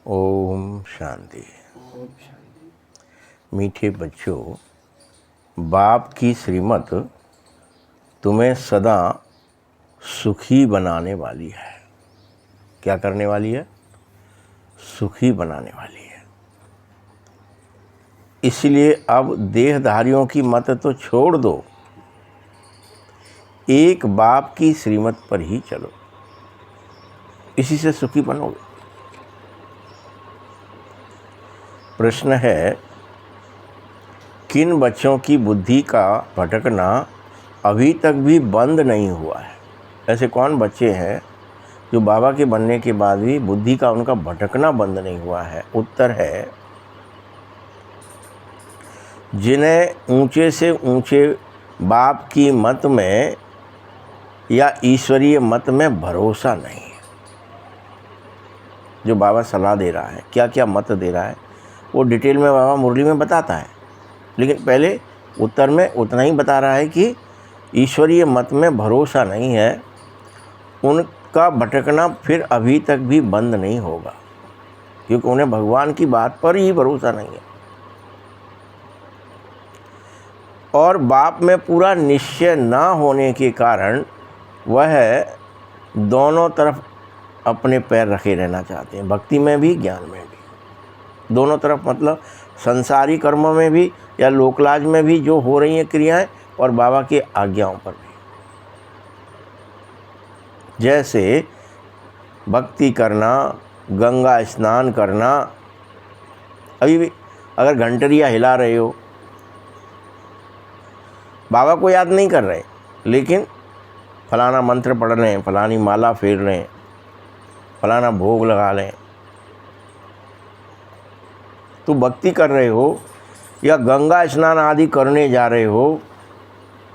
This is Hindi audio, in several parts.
ओम शांति। मीठे बच्चों, बाप की श्रीमत तुम्हें सदा सुखी बनाने वाली है। क्या करने वाली है? सुखी बनाने वाली है। इसलिए अब देहधारियों की मत तो छोड़ दो, एक बाप की श्रीमत पर ही चलो, इसी से सुखी बनोगे। प्रश्न है, किन बच्चों की बुद्धि का भटकना अभी तक भी बंद नहीं हुआ है? ऐसे कौन बच्चे हैं जो बाबा के बनने के बाद भी बुद्धि का उनका भटकना बंद नहीं हुआ है? उत्तर है, जिन्हें ऊंचे से ऊंचे बाप की मत में या ईश्वरीय मत में भरोसा नहीं है। जो बाबा सलाह दे रहा है, क्या क्या मत दे रहा है, वो डिटेल में बाबा मुरली में बताता है, लेकिन पहले उत्तर में उतना ही बता रहा है कि ईश्वरीय मत में भरोसा नहीं है, उनका भटकना फिर अभी तक भी बंद नहीं होगा, क्योंकि उन्हें भगवान की बात पर ही भरोसा नहीं है। और बाप में पूरा निश्चय ना होने के कारण वह दोनों तरफ अपने पैर रखे रहना चाहते हैं, भक्ति में भी ज्ञान में भी, दोनों तरफ। मतलब संसारी कर्मों में भी या लोकलाज में भी जो हो रही हैं क्रियाएं, और बाबा की आज्ञाओं पर भी। जैसे भक्ति करना, गंगा स्नान करना। अभी भी अगर घंटरिया हिला रहे हो, बाबा को याद नहीं कर रहे, लेकिन फलाना मंत्र पढ़ रहे हैं, फलानी माला फेर रहे हैं, फलाना भोग लगा लें, तो भक्ति कर रहे हो या गंगा स्नान आदि करने जा रहे हो,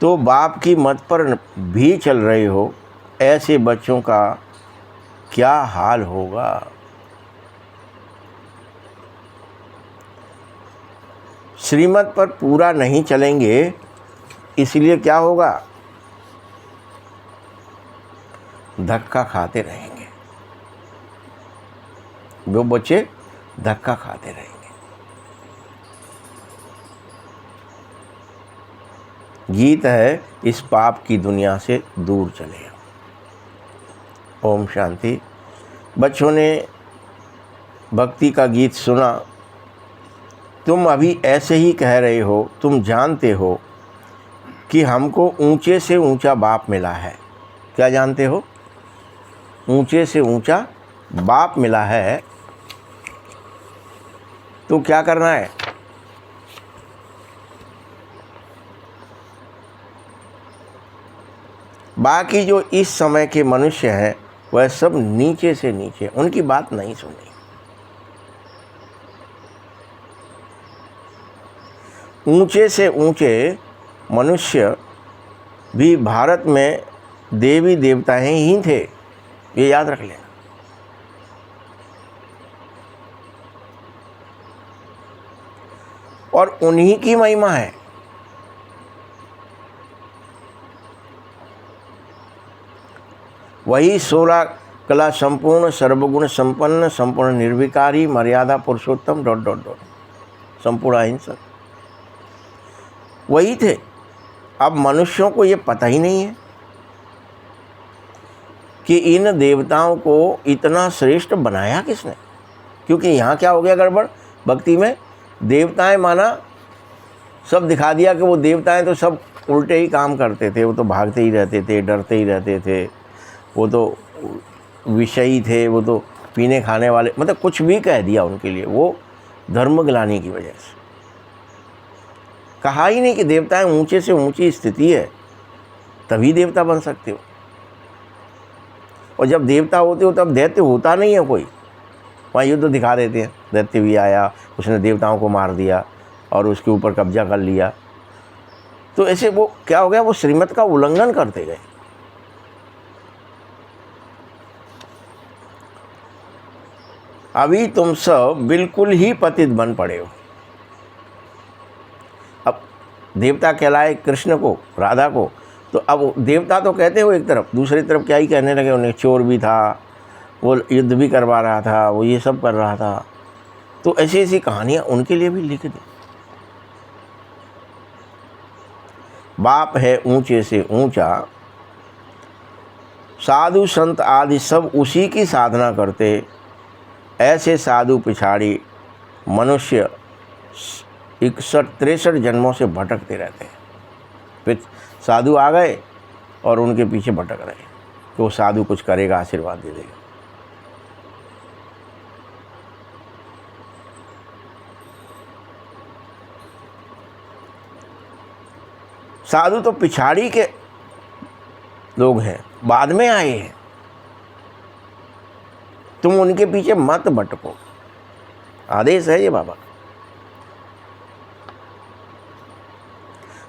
तो बाप की मत पर भी चल रहे हो। ऐसे बच्चों का क्या हाल होगा? श्रीमत पर पूरा नहीं चलेंगे, इसलिए क्या होगा? धक्का खाते रहेंगे। वो बच्चे धक्का खाते रहेंगे। गीत है, इस पाप की दुनिया से दूर चले। ओम शांति। बच्चों ने भक्ति का गीत सुना। तुम अभी ऐसे ही कह रहे हो, तुम जानते हो कि हमको ऊंचे से ऊंचा बाप मिला है। क्या जानते हो? ऊंचे से ऊंचा बाप मिला है। तो क्या करना है? बाकी जो इस समय के मनुष्य हैं, वह सब नीचे से नीचे, उनकी बात नहीं सुनी। ऊंचे से ऊंचे मनुष्य भी भारत में देवी देवताएं ही थे, ये याद रख लेना। और उन्हीं की महिमा है। वही 16 कला संपूर्ण, सर्वगुण संपन्न, संपूर्ण निर्विकारी, मर्यादा पुरुषोत्तम ... संपूर्ण अहिंसक, वही थे। अब मनुष्यों को ये पता ही नहीं है कि इन देवताओं को इतना श्रेष्ठ बनाया किसने। क्योंकि यहाँ क्या हो गया गड़बड़? भक्ति में देवताएं माना सब दिखा दिया कि वो देवताएं तो सब उल्टे ही काम करते थे, वो तो भागते ही रहते थे, डरते ही रहते थे, वो तो विषयी थे, वो तो पीने खाने वाले, मतलब कुछ भी कह दिया उनके लिए, वो धर्म गिलाने की वजह से। कहा ही नहीं कि देवताएं ऊंचे से ऊंची स्थिति है, तभी देवता बन सकते हो। और जब देवता होते हो तब दैत्य होता नहीं है कोई। वहाँ युद्ध दिखा देते हैं, दैत्य भी आया, उसने देवताओं को मार दिया और उसके ऊपर कब्जा कर लिया। तो ऐसे वो क्या हो गया? वो श्रीमत का उल्लंघन करते गए। अभी तुम सब बिल्कुल ही पतित बन पड़े हो। अब देवता कहलाए कृष्ण को, राधा को, तो अब देवता तो कहते हो एक तरफ, दूसरी तरफ क्या ही कहने लगे, उन्हें चोर भी था, वो युद्ध भी करवा रहा था, वो ये सब कर रहा था। तो ऐसी ऐसी कहानियाँ उनके लिए भी लिख दी। बाप है ऊंचे से ऊंचा, साधु संत आदि सब उसी की साधना करते, ऐसे साधु पिछाड़ी मनुष्य 61-63 जन्मों से भटकते रहते हैं। फिर साधु आ गए और उनके पीछे भटक रहे, तो साधु कुछ करेगा, आशीर्वाद दे देगा। साधु तो पिछाड़ी के लोग हैं, बाद में आए हैं। तुम उनके पीछे मत भटको, आदेश है ये बाबा।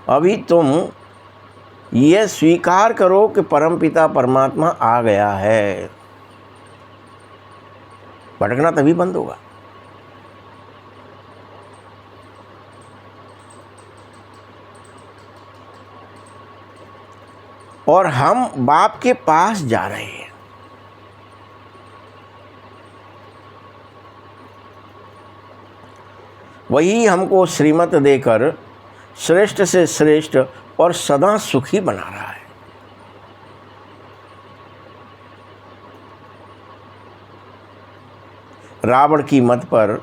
अभी तुम ये स्वीकार करो कि परमपिता परमात्मा आ गया है, भटकना तभी बंद होगा। और हम बाप के पास जा रहे हैं। वही हमको श्रीमत देकर श्रेष्ठ से श्रेष्ठ और सदा सुखी बना रहा है। रावण की मत पर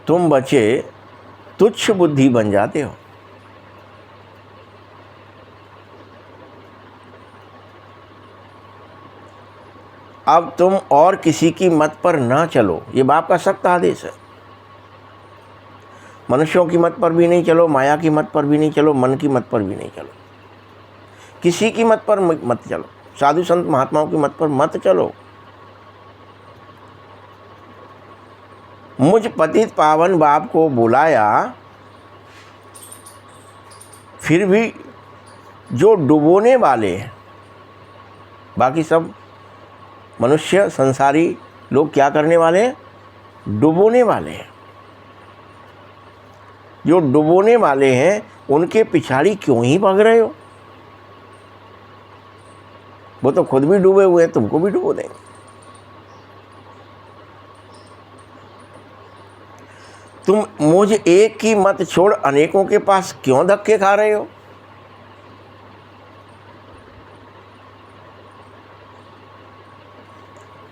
तुम बचे तुच्छ बुद्धि बन जाते हो। अब तुम और किसी की मत पर ना चलो, ये बाप का सख्त आदेश है। मनुष्यों की मत पर भी नहीं चलो, माया की मत पर भी नहीं चलो, मन की मत पर भी नहीं चलो, किसी की मत पर मत चलो, साधु संत महात्माओं की मत पर मत चलो। मुझ पतित पावन बाप को बुलाया, फिर भी जो डुबोने वाले हैं, बाकी सब मनुष्य संसारी लोग क्या करने वाले हैं? डुबोने वाले हैं। जो डुबोने वाले हैं उनके पिछाड़ी क्यों ही भाग रहे हो? वो तो खुद भी डूबे हुए हैं, तुमको भी डुबो देंगे। तुम मुझ एक की मत छोड़ अनेकों के पास क्यों धक्के खा रहे हो?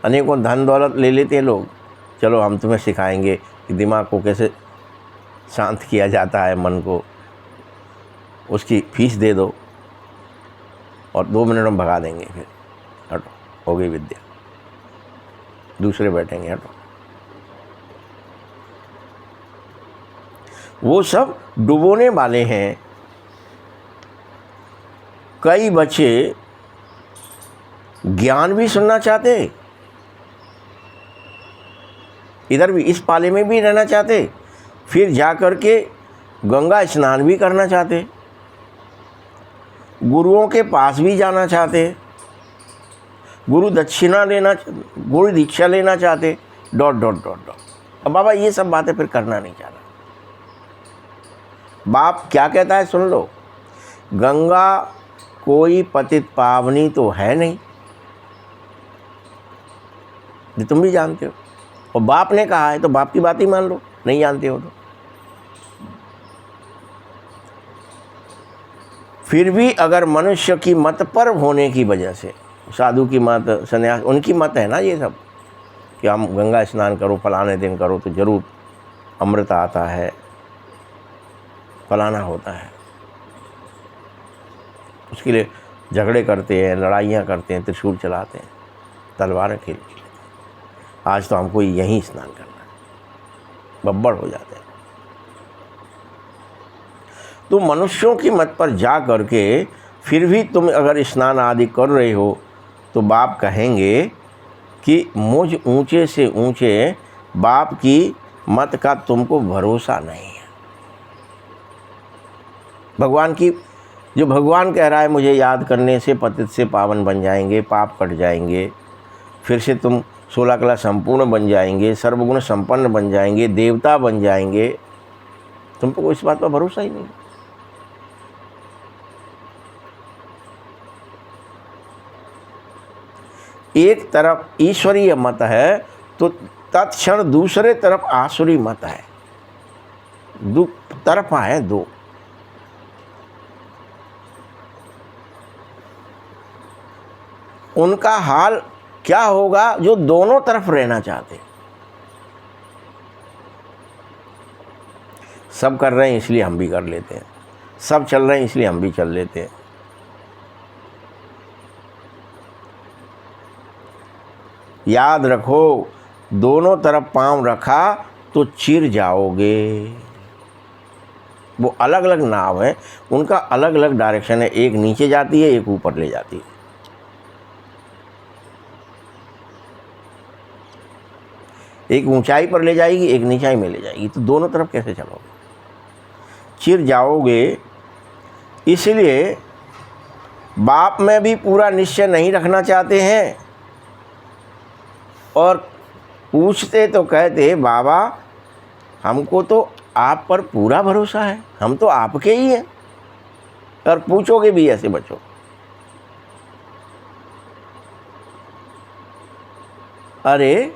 अनेकों धन दौलत ले लेते हैं लोग, चलो हम तुम्हें सिखाएंगे कि दिमाग को कैसे शांत किया जाता है, मन को, उसकी फीस दे दो और 2 मिनट में भगा देंगे। फिर हटो, हो गई विद्या, दूसरे बैठेंगे, हटो। वो सब डुबोने वाले हैं। कई बच्चे ज्ञान भी सुनना चाहते, इधर भी इस पाले में भी रहना चाहते, फिर जा कर के गंगा स्नान भी करना चाहते, गुरुओं के पास भी जाना चाहते, गुरु दक्षिणा लेना, गुरु दीक्षा लेना चाहते, ... अब बाबा ये सब बातें फिर करना नहीं चाहता। बाप क्या कहता है सुन लो, गंगा कोई पतित पावनी तो है नहीं, ये तुम भी जानते हो, और बाप ने कहा है तो बाप की बात ही मान लो, नहीं जानते हो तो। फिर भी अगर मनुष्य की मत पर होने की वजह से, साधु की मत, सन्यास, उनकी मत है ना ये सब कि हम गंगा स्नान करो, फलाने दिन करो तो जरूर अमृत आता है, फलाना होता है, उसके लिए झगड़े करते हैं, लड़ाइयाँ करते हैं, त्रिशूल चलाते हैं, तलवारें खेल लेते हैं। आज तो हमको यहीं स्नान करना है, बब्बड़ हो जाते हैं। तो मनुष्यों की मत पर जा करके फिर भी तुम अगर स्नान आदि कर रहे हो तो बाप कहेंगे कि मुझ ऊंचे से ऊंचे बाप की मत का तुमको भरोसा नहीं है। भगवान की, जो भगवान कह रहा है मुझे याद करने से पतित से पावन बन जाएंगे, पाप कट जाएंगे, फिर से तुम 16 कला संपूर्ण बन जाएंगे, सर्वगुण संपन्न बन जाएंगे, देवता बन जाएंगे, तुमको कोई इस बात पर भरोसा ही नहीं। एक तरफ ईश्वरीय मत है तो तत्क्षण दूसरे तरफ आसुरी मत है। दो तरफा है, दो। उनका हाल क्या होगा जो दोनों तरफ रहना चाहते हैं। सब कर रहे हैं इसलिए हम भी कर लेते हैं, सब चल रहे हैं इसलिए हम भी चल लेते हैं। याद रखो, दोनों तरफ पांव रखा तो चिर जाओगे। वो अलग अलग नाव है, उनका अलग अलग डायरेक्शन है, एक नीचे जाती है, एक ऊपर ले जाती है। एक ऊंचाई पर ले जाएगी, एक नीचाई में ले जाएगी, तो दोनों तरफ कैसे चलोगे? चिर जाओगे। इसलिए बाप में भी पूरा निश्चय नहीं रखना चाहते हैं, और पूछते तो कहते बाबा हमको तो आप पर पूरा भरोसा है, हम तो आपके ही हैं। और पूछोगे भी ऐसे बच्चों, अरे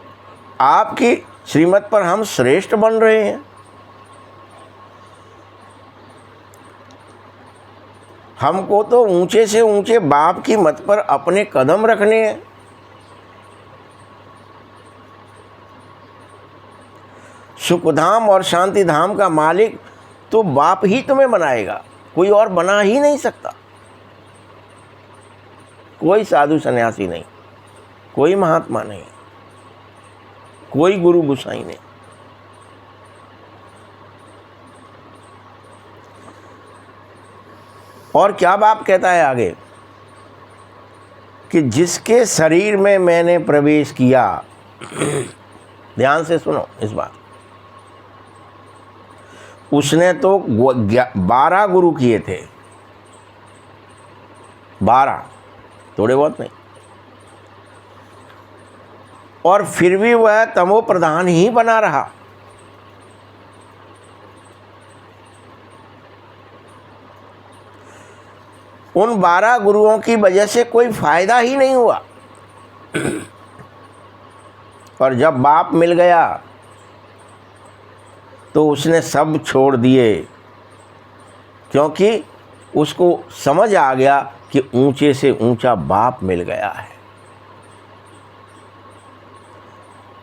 आपकी श्रीमत पर हम श्रेष्ठ बन रहे हैं, हमको तो ऊंचे से ऊंचे बाप की मत पर अपने कदम रखने हैं। सुखधाम और शांति धाम का मालिक तो बाप ही तुम्हें बनाएगा, कोई और बना ही नहीं सकता। कोई साधु सन्यासी नहीं, कोई महात्मा नहीं, कोई गुरु गुसाई नहीं। और क्या बाप कहता है आगे कि जिसके शरीर में मैंने प्रवेश किया, ध्यान से सुनो इस बात, उसने तो 12 गुरु किए थे, 12, थोड़े बहुत नहीं, और फिर भी वह तमो प्रधान ही बना रहा। उन 12 गुरुओं की वजह से कोई फायदा ही नहीं हुआ। और जब बाप मिल गया तो उसने सब छोड़ दिए, क्योंकि उसको समझ आ गया कि ऊंचे से ऊंचा बाप मिल गया है।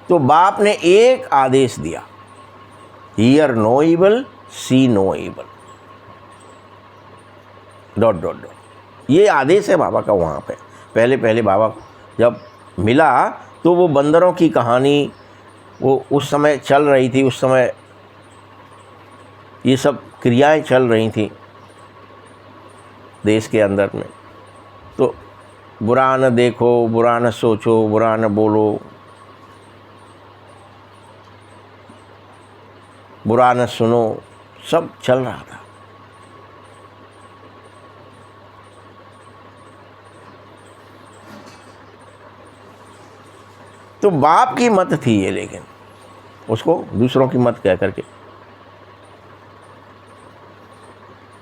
तो बाप ने एक आदेश दिया, hear no evil, see no evil, ... ये आदेश है बाबा का वहाँ पे। पहले पहले बाबा जब मिला तो वो बंदरों की कहानी वो उस समय चल रही थी, उस समय ये सब क्रियाएं चल रही थी देश के अंदर में। तो बुरा न देखो, बुरा न सोचो, बुरा न बोलो, बुरा न सुनो, सब चल रहा था। तो बाप की मत थी ये, लेकिन उसको दूसरों की मत कह करके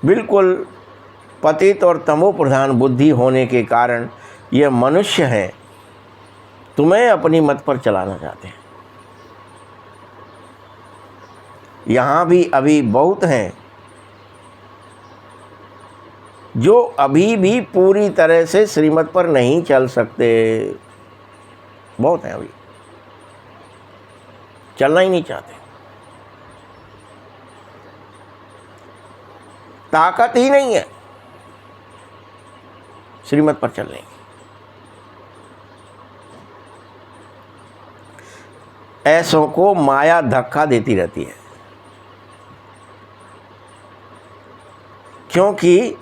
बिल्कुल पतित और तमो प्रधान बुद्धि होने के कारण ये मनुष्य हैं, तुम्हें अपनी मत पर चलाना चाहते हैं। यहाँ भी अभी बहुत हैं जो अभी भी पूरी तरह से श्रीमत पर नहीं चल सकते, बहुत हैं अभी, चलना ही नहीं चाहते, ताकत ही नहीं है श्रीमत पर चलने की। ऐसों को माया धक्का देती रहती है, क्योंकि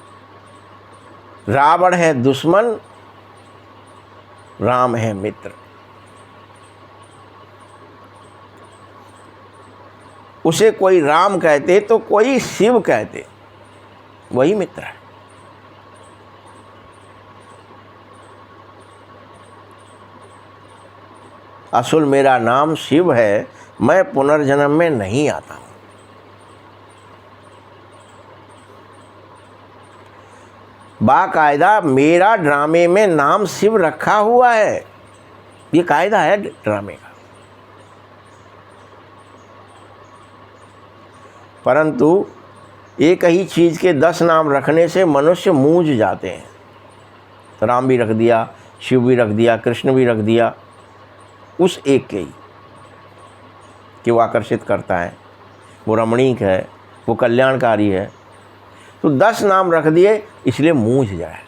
रावण है दुश्मन, राम है मित्र। उसे कोई राम कहते तो कोई शिव कहते, वही मित्र है। असल मेरा नाम शिव है, मैं पुनर्जन्म में नहीं आता हूं। बाकायदा मेरा ड्रामे में नाम शिव रखा हुआ है, ये कायदा है ड्रामे का। परंतु एक ही चीज़ के 10 नाम रखने से मनुष्य मूझ जाते हैं। तो राम भी रख दिया, शिव भी रख दिया, कृष्ण भी रख दिया, उस एक के ही कि वो आकर्षित करता है, वो रमणीक है, वो कल्याणकारी है। तो 10 नाम रख दिए, इसलिए मूझ जाए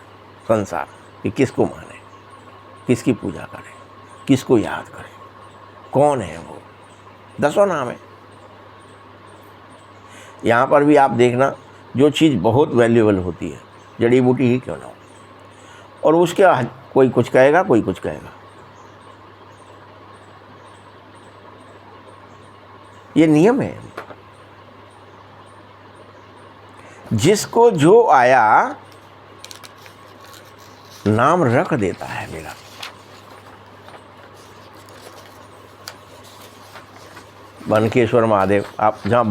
संसार कि किसको माने, किसकी पूजा करें, किसको याद करें, कौन है वो। 10 नाम है। यहाँ पर भी आप देखना, जो चीज़ बहुत वैल्यूएबल होती है, जड़ी बूटी ही क्यों ना हो, और उसके कोई कुछ कहेगा, कोई कुछ कहेगा। ये नियम है। जिसको जो आया नाम रख देता है मेरा। बनकेश्वर महादेव, आप जहाँ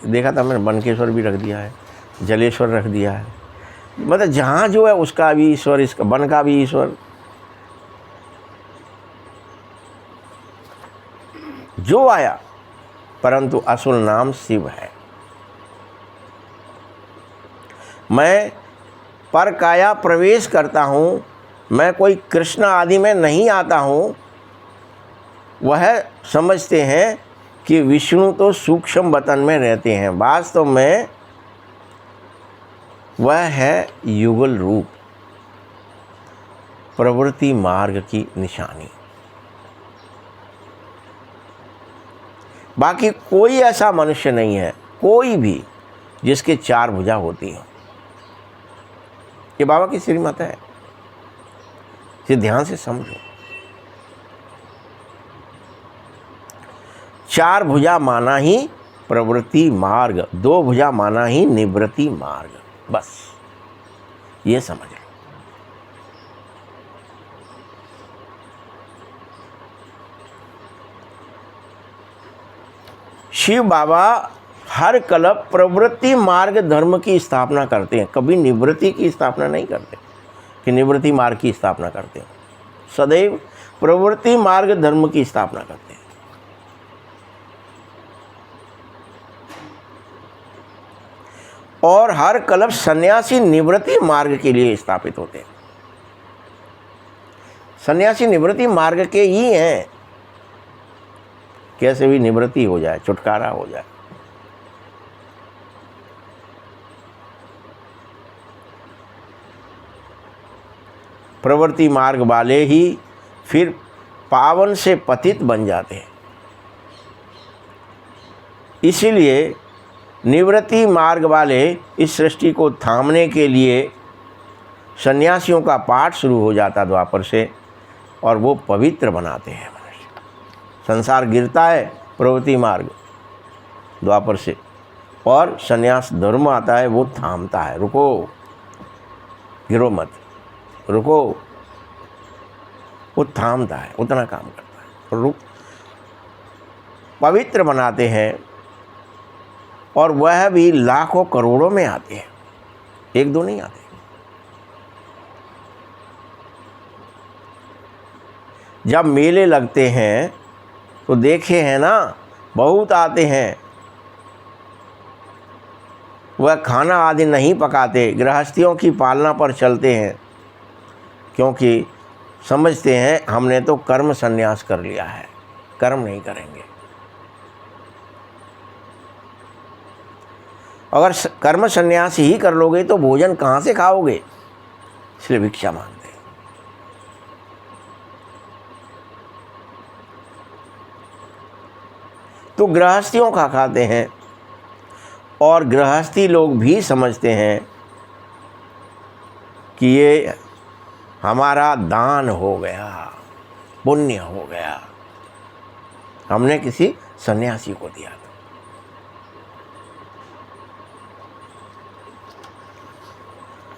देखा था मैंने, बनकेश्वर भी रख दिया है, जलेश्वर रख दिया है। मतलब जहाँ जो है उसका भी ईश्वर, इसका बन का भी ईश्वर, जो आया, परंतु असुल नाम शिव है। मैं पर काया प्रवेश करता हूँ, मैं कोई कृष्ण आदि में नहीं आता हूँ। वह समझते हैं कि विष्णु तो सूक्ष्म वतन में रहते हैं, वास्तव में वह है युगल रूप, प्रवृत्ति मार्ग की निशानी। बाकी कोई ऐसा मनुष्य नहीं है, कोई भी, जिसके 4 भुजा होती हो। ये बाबा की श्रीमत है, इसे ध्यान से समझो। 4 भुजा माना ही प्रवृत्ति मार्ग, 2 भुजा माना ही निवृत्ति मार्ग, बस ये समझ लो। शिव बाबा हर कल्प प्रवृत्ति मार्ग धर्म की स्थापना करते हैं, कभी निवृत्ति की स्थापना नहीं करते कि निवृत्ति मार्ग की स्थापना करते हैं। सदैव प्रवृत्ति मार्ग धर्म की स्थापना करते हैं। और हर कल्प सन्यासी निवृत्ति मार्ग के लिए स्थापित होते हैं। सन्यासी निवृत्ति मार्ग के ही हैं, कैसे भी निवृत्ति हो जाए, छुटकारा हो जाए। प्रवृत्ति मार्ग वाले ही फिर पावन से पतित बन जाते हैं। इसीलिए निवृत्ति मार्ग वाले इस सृष्टि को थामने के लिए सन्यासियों का पाठ शुरू हो जाता द्वापर से, और वो पवित्र बनाते हैं मनुष्य। संसार गिरता है प्रवृत्ति मार्ग द्वापर से, और सन्यास धर्म आता है, वो थामता है, रुको, गिरो मत, रुको, वो थामता है, उतना काम करता है, रुक, पवित्र बनाते हैं। और वह भी लाखों करोड़ों में आते हैं, 1-2 नहीं आते। जब मेले लगते हैं तो देखे हैं ना, बहुत आते हैं। वह खाना आदि नहीं पकाते, गृहस्थियों की पालना पर चलते हैं, क्योंकि समझते हैं हमने तो कर्म संन्यास कर लिया है, कर्म नहीं करेंगे। अगर कर्म संन्यास ही कर लोगे तो भोजन कहाँ से खाओगे, इसलिए भिक्षा मांगते हैं। तो गृहस्थियों का खाते हैं, और गृहस्थी लोग भी समझते हैं कि ये हमारा दान हो गया, पुण्य हो गया, हमने किसी सन्यासी को दिया था।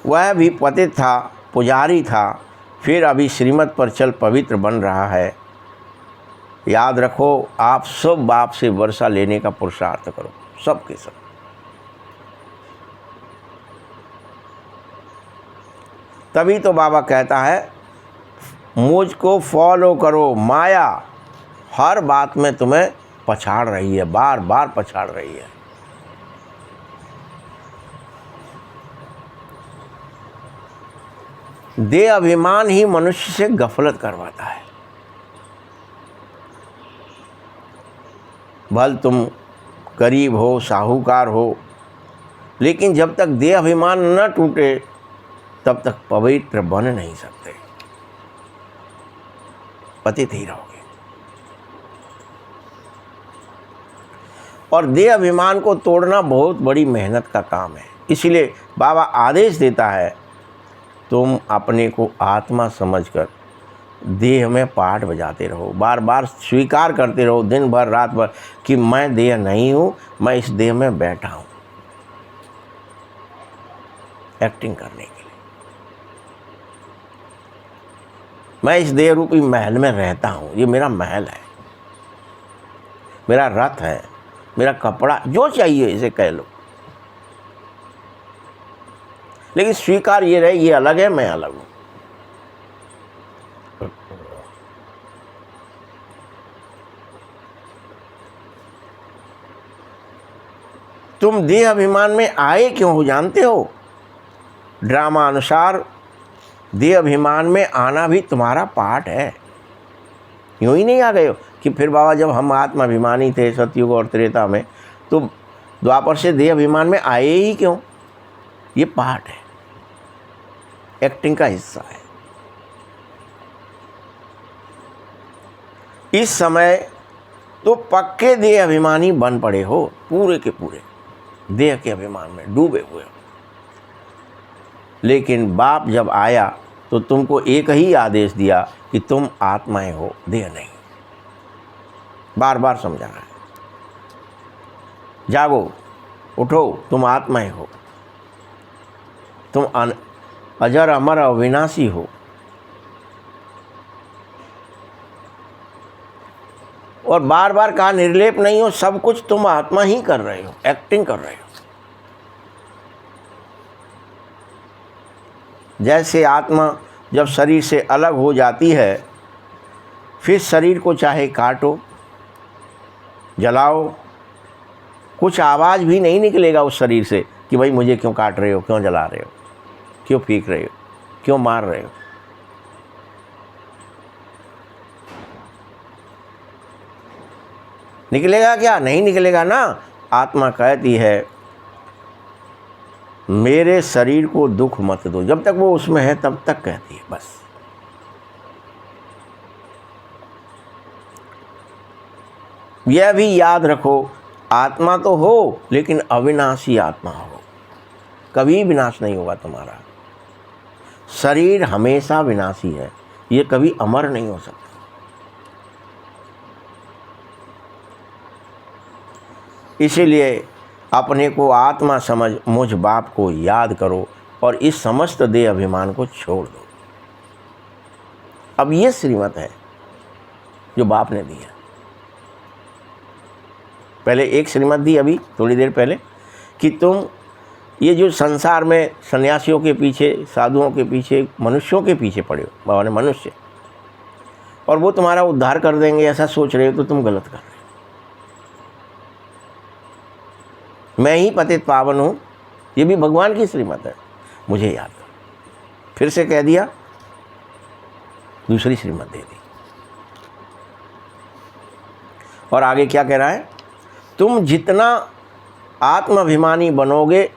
वह भी पतित था, पुजारी था, फिर अभी श्रीमत पर चल पवित्र बन रहा है। याद रखो, आप सब बाप से वर्षा लेने का पुरुषार्थ करो, सब के सब। तभी तो बाबा कहता है मुझको फॉलो करो। माया हर बात में तुम्हें पछाड़ रही है, बार बार पछाड़ रही है। देह अभिमान ही मनुष्य से गफलत करवाता है। भल तुम गरीब हो, साहूकार हो, लेकिन जब तक देह अभिमान न टूटे तब तक पवित्र बन नहीं सकते, पतित ही रहोगे। और देह अभिमान को तोड़ना बहुत बड़ी मेहनत का काम है। इसलिए बाबा आदेश देता है, तुम अपने को आत्मा समझकर देह में पाठ बजाते रहो, बार बार स्वीकार करते रहो दिन भर रात भर कि मैं देह नहीं हूँ, मैं इस देह में बैठा हूँ एक्टिंग करने के लिए। मैं इस देह रूपी महल में रहता हूँ, ये मेरा महल है, मेरा रथ है, मेरा कपड़ा, जो चाहिए इसे कह लो, लेकिन स्वीकार ये रहे ये अलग है, मैं अलग हूँ। तुम देह अभिमान में आए क्यों हो जानते हो? ड्रामा अनुसार देह अभिमान में आना भी तुम्हारा पार्ट है। यूं ही नहीं आ गए हो कि फिर बाबा जब हम आत्माभिमानी थे सतयुग और त्रेता में, तो द्वापर से देह अभिमान में आए ही क्यों? ये पार्ट है, एक्टिंग का हिस्सा है। इस समय तो पक्के देह अभिमानी बन पड़े हो, पूरे के पूरे देह के अभिमान में डूबे हुए हो। लेकिन बाप जब आया तो तुमको एक ही आदेश दिया कि तुम आत्माएं हो, देह नहीं। बार बार समझा है, जागो, उठो, तुम आत्माएं हो, तुम अजर अमर अविनाशी हो। और बार बार कहा निर्लेप नहीं हो, सब कुछ तुम आत्मा ही कर रहे हो, एक्टिंग कर रहे हो। जैसे आत्मा जब शरीर से अलग हो जाती है, फिर शरीर को चाहे काटो, जलाओ, कुछ आवाज़ भी नहीं निकलेगा उस शरीर से कि भाई मुझे क्यों काट रहे हो, क्यों जला रहे हो, क्यों फेंक रहे हो, क्यों मार रहे हो। निकलेगा क्या? नहीं निकलेगा ना। आत्मा कहती है मेरे शरीर को दुख मत दो, जब तक वो उसमें है तब तक कहती है बस। यह भी याद रखो, आत्मा तो हो लेकिन अविनाशी आत्मा हो, कभी विनाश नहीं होगा तुम्हारा। शरीर हमेशा विनाशी है, ये कभी अमर नहीं हो सकता। इसीलिए अपने को आत्मा समझ मुझ बाप को याद करो और इस समस्त देह अभिमान को छोड़ दो। अब ये श्रीमत है जो बाप ने दिया। पहले एक श्रीमत दी अभी थोड़ी देर पहले कि तुम ये जो संसार में सन्यासियों के पीछे, साधुओं के पीछे, मनुष्यों के पीछे पड़े हो, बाबा ने मनुष्य, और वो तुम्हारा उद्धार कर देंगे ऐसा सोच रहे हो तो तुम गलत कर रहे हो। मैं ही पतित पावन हूँ, ये भी भगवान की श्रीमत है, मुझे याद करो। फिर से कह दिया, दूसरी श्रीमत दे दी। और आगे क्या कह रहा है? तुम जितना आत्माभिमानी बनोगे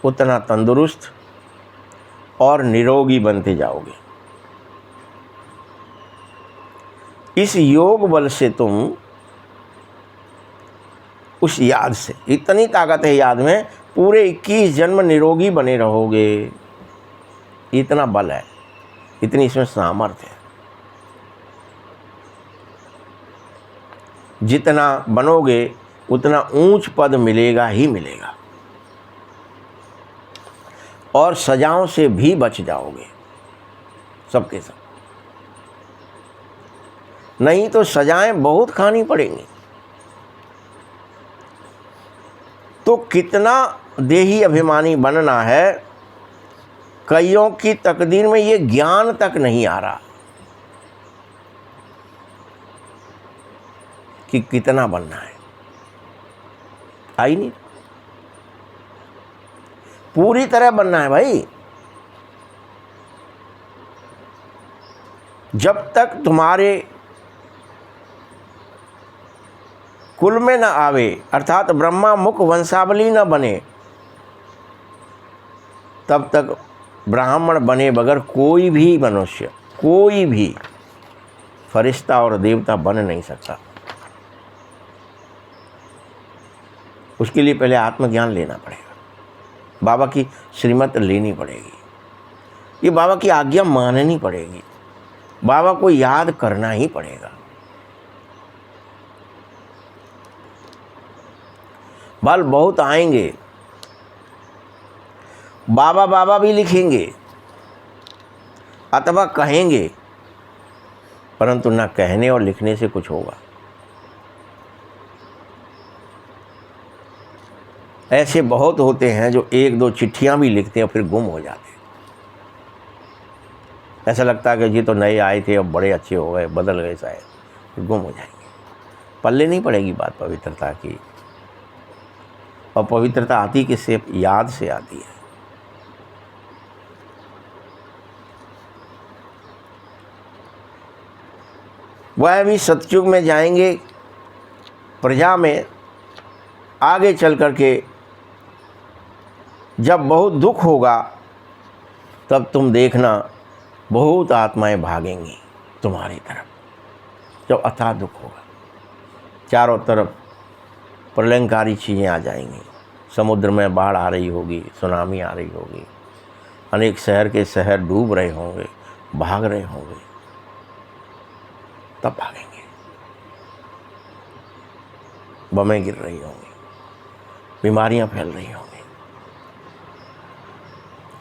उतना तंदुरुस्त और निरोगी बनते जाओगे। इस योग बल से तुम उस याद से, इतनी ताकत है याद में, पूरे 21 जन्म निरोगी बने रहोगे। इतना बल है, इतनी इसमें सामर्थ्य है। जितना बनोगे उतना ऊंच पद मिलेगा ही मिलेगा, और सजाओं से भी बच जाओगे सबके सब। नहीं तो सजाएं बहुत खानी पड़ेंगी। तो कितना देही अभिमानी बनना है, कईयों की तकदीर में ये ज्ञान तक नहीं आ रहा। कि कितना बनना है, आई नहीं। पूरी तरह बनना है भाई। जब तक तुम्हारे कुल में न आवे, अर्थात ब्रह्मा मुख वंशावली न बने, तब तक ब्राह्मण बने बगैर कोई भी मनुष्य, कोई भी फरिश्ता और देवता बन नहीं सकता। उसके लिए पहले आत्मज्ञान लेना पड़ेगा, बाबा की श्रीमत लेनी पड़ेगी, ये बाबा की आज्ञा माननी पड़ेगी, बाबा को याद करना ही पड़ेगा। बल बहुत आएंगे, बाबा बाबा भी लिखेंगे अथवा कहेंगे, परंतु ना कहने और लिखने से कुछ होगा। ऐसे बहुत होते हैं जो एक दो चिट्ठियां भी लिखते हैं और फिर गुम हो जाते हैं। ऐसा लगता है कि जी तो नए आए थे अब बड़े अच्छे हो गए, बदल गए शायद, फिर गुम हो जाएंगे। पल्ले नहीं पड़ेगी बात पवित्रता की। और पवित्रता आती किससे? याद से आती है। वह भी सतयुग में जाएंगे, प्रजा में आगे चल कर के जब बहुत दुख होगा तब तुम देखना बहुत आत्माएं भागेंगी तुम्हारी तरफ, जब अथाह दुख होगा। चारों तरफ प्रलयंकारी चीज़ें आ जाएंगी, समुद्र में बाढ़ आ रही होगी, सुनामी आ रही होगी, अनेक शहर के शहर डूब रहे होंगे, भाग रहे होंगे, तब भागेंगे। बमें गिर रही होंगी, बीमारियां फैल रही होंगी,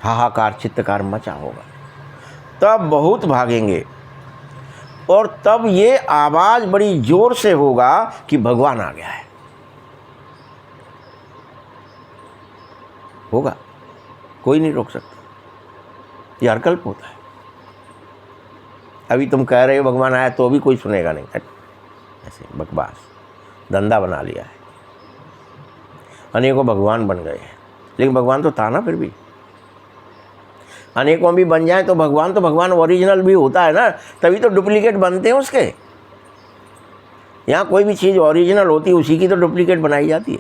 हाहाकार चित्तकार मचा होगा, तब बहुत भागेंगे। और तब ये आवाज़ बड़ी जोर से होगा कि भगवान आ गया है। होगा, कोई नहीं रोक सकता, ये हरकल्प होता है। अभी तुम कह रहे हो भगवान आया तो भी कोई सुनेगा नहीं, ऐसे बकवास, धंधा बना लिया है। अनेकों भगवान बन गए हैं, लेकिन भगवान तो था ना। फिर भी अनेकों भी बन जाए तो भगवान ओरिजिनल भी होता है ना, तभी तो डुप्लीकेट बनते हैं उसके। यहाँ कोई भी चीज़ ओरिजिनल होती है, उसी की तो डुप्लीकेट बनाई जाती है।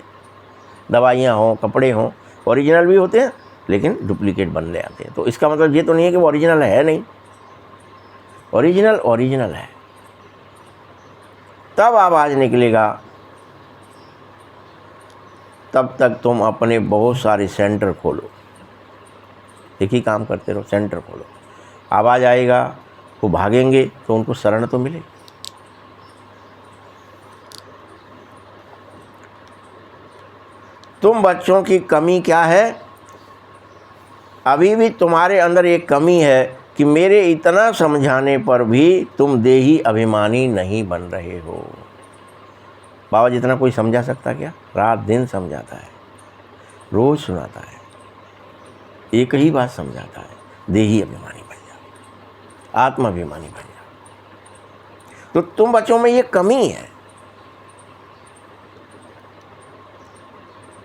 दवाइयाँ हों, कपड़े हों, ओरिजिनल भी होते हैं लेकिन डुप्लीकेट बन ले आते हैं। तो इसका मतलब ये तो नहीं है कि वो ओरिजिनल है नहीं, ओरिजिनल है। तब आवाज़ निकलेगा, तब तक तुम अपने बहुत सारे सेंटर खोलो, एक ही काम करते रहो, सेंटर खोलो। आवाज़ आएगा, वो भागेंगे तो उनको शरण तो मिले। तुम बच्चों की कमी क्या है? अभी भी तुम्हारे अंदर एक कमी है कि मेरे इतना समझाने पर भी तुम देही अभिमानी नहीं बन रहे हो। बाबा जितना कोई समझा सकता क्या? रात दिन समझाता है, रोज़ सुनाता है, एक ही बात समझाता है, देही अभिमानी बन जा, आत्माभिमानी बन जा। तो तुम बच्चों में ये कमी है।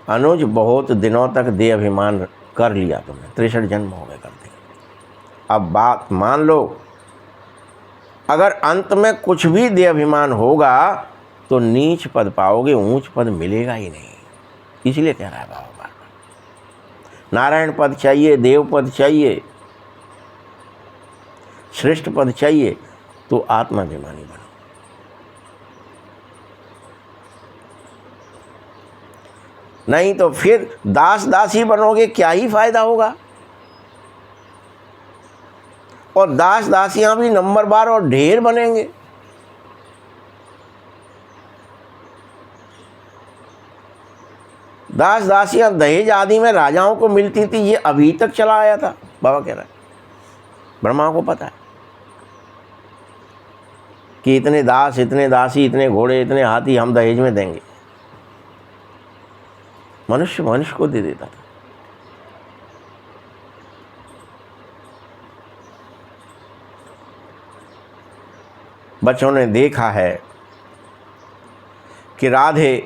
अनुज बहुत दिनों तक देह अभिमान कर लिया तुमने, 63 जन्म हो गए करते। अब बात मान लो, अगर अंत में कुछ भी देह अभिमान होगा तो नीच पद पाओगे, ऊंच पद मिलेगा ही नहीं। इसलिए कह रहा है बाबा बार बार, नारायण पद चाहिए, देव पद चाहिए, श्रेष्ठ पद चाहिए तो आत्माभिमानी बनो। नहीं तो फिर दास दासी बनोगे, क्या ही फायदा होगा। और दास दासियां भी नंबर बार और ढेर बनेंगे। दास दासियां दहेज आदि में राजाओं को मिलती थी, ये अभी तक चला आया था। बाबा कह रहा है, ब्रह्मा को पता है कि इतने दास, इतने दासी, इतने घोड़े, इतने हाथी हम दहेज में देंगे। मनुष्य मनुष्य को दे देता था। बच्चों ने देखा है कि राधे